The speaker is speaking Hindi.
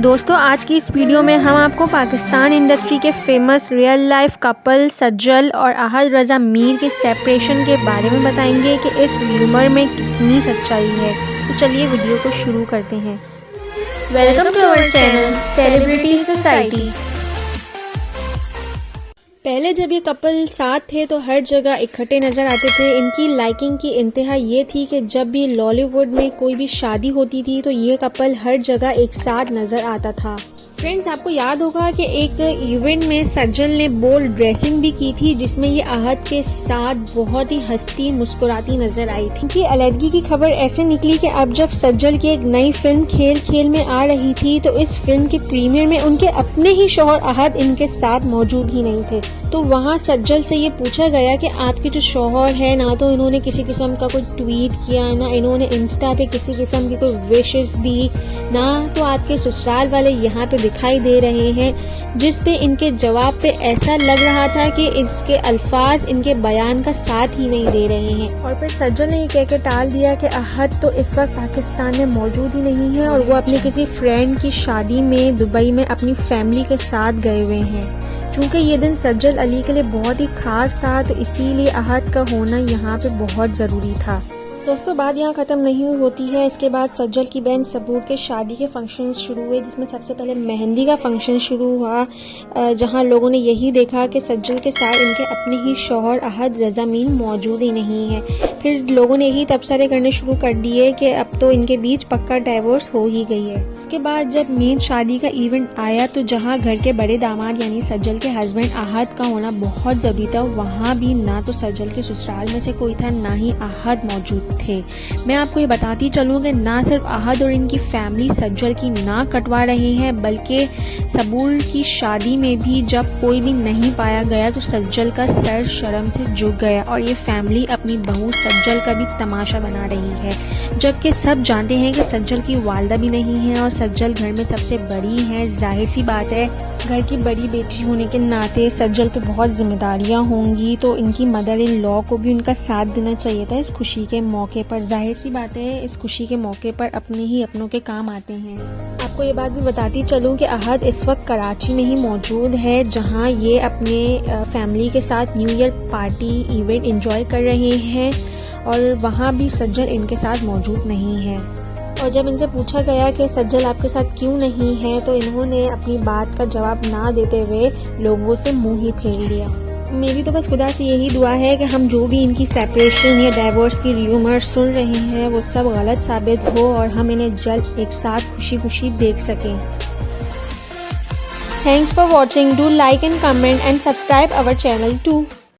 दोस्तों आज की इस वीडियो में हम आपको पाकिस्तान इंडस्ट्री के फेमस रियल लाइफ कपल सज्जल और अहद रज़ा मीर के सेपरेशन के बारे में बताएंगे कि इस रूमर में कितनी सच्चाई है। तो चलिए वीडियो को शुरू करते हैं। Welcome to our channel celebrity society. पहले जब ये कपल साथ थे तो हर जगह इकट्ठे नज़र आते थे। इनकी लाइकिंग की इंतहा ये थी कि जब भी लॉलीवुड में कोई भी शादी होती थी तो ये कपल हर जगह एक साथ नज़र आता था। फ्रेंड्स, आपको याद होगा कि एक इवेंट में सज्जल ने बोल्ड ड्रेसिंग भी की थी जिसमें ये अहद के साथ बहुत ही हंसती मुस्कुराती नजर आई थी। इनकी अलग की खबर ऐसे निकली कि अब जब सज्जल की एक नई फिल्म खेल खेल में आ रही थी तो इस फिल्म के प्रीमियर में उनके अपने ही शौहर अहद इनके साथ मौजूद ही नहीं थे। तो वहाँ सज्जल से ये पूछा गया कि आपके जो शौहर है ना तो इन्होंने किसी किस्म का कोई ट्वीट किया, ना इन्होंने इंस्टा पे किसी किस्म की कोई विशेस दी, ना तो आपके ससुराल वाले यहाँ पे दिखाई दे रहे हैं। जिस पे इनके जवाब पे ऐसा लग रहा था कि इसके अल्फाज इनके बयान का साथ ही नहीं दे रहे हैं। और फिर सज्जल ने ये कह के टाल दिया कि अहद तो इस वक्त पाकिस्तान में मौजूद ही नहीं है और वो अपनी किसी फ्रेंड की शादी में दुबई में अपनी फैमिली के साथ गए हुए हैं। चूँकि ये दिन सज्जल अली के लिए बहुत ही खास था तो इसीलिए अहद का होना यहाँ पे बहुत ज़रूरी था। दोस्तों, बात यहाँ ख़त्म नहीं होती है। इसके बाद सज्जल की बहन सबूर के शादी के फंक्शंस शुरू हुए, जिसमें सबसे पहले मेहंदी का फंक्शन शुरू हुआ, जहाँ लोगों ने यही देखा कि सज्जल के साथ इनके अपने ही शौहर अहद रज़ा मीर मौजूद ही नहीं है। फिर लोगों ने यही तबसरे करने शुरू कर दिए कि अब तो इनके बीच पक्का डाइवोर्स हो ही गई है। इसके बाद जब मेन शादी का इवेंट आया तो जहाँ घर के बड़े दामाद यानी सज्जल के हस्बैंड अहद का होना बहुत ज़रूरी था, वहाँ भी ना तो सज्जल के ससुराल में से कोई था ना ही अहद मौजूद थे। मैं आपको ये बताती चलूँ कि ना सिर्फ अहद और इनकी फैमिली सज्जल की नाक कटवा रहे हैं, बल्कि सबूर की शादी में भी जब कोई भी नहीं पाया गया तो सज्जल का सर शर्म से झुक गया और ये फैमिली अपनी बहू सज्जल का भी तमाशा बना रही है। जबकि सब जानते हैं कि सज्जल की वालदा भी नहीं है और सज्जल घर में सबसे बड़ी है। जाहिर सी बात है, घर की बड़ी बेटी होने के नाते सज्जल पे बहुत जिम्मेदारियां होंगी, तो इनकी मदर इन लॉ को भी उनका साथ देना चाहिए था इस खुशी के मौके पर। जाहिर सी बात है, इस खुशी के मौके पर अपने ही अपनों के काम आते हैं। आपको ये बात भी बताती चलूँ कि अहद इस वक्त कराची में ही मौजूद है, जहाँ ये अपने फैमिली के साथ new year party event enjoy कर रहे हैं और वहाँ भी सज्जल इनके साथ मौजूद नहीं है। और जब इनसे पूछा गया कि सज्जल आपके साथ क्यों नहीं है तो इन्होंने अपनी बात का जवाब ना देते हुए लोगों से मुंह ही फेर लिया। मेरी तो बस खुदा से यही दुआ है कि हम जो भी इनकी सेपरेशन या डाइवोर्स की र्यूमर सुन रहे हैं वो सब गलत साबित हो और हम इन्हें जल्द एक साथ खुशी खुशी देख सकें। Thanks for watching. Do like and comment and subscribe our channel to.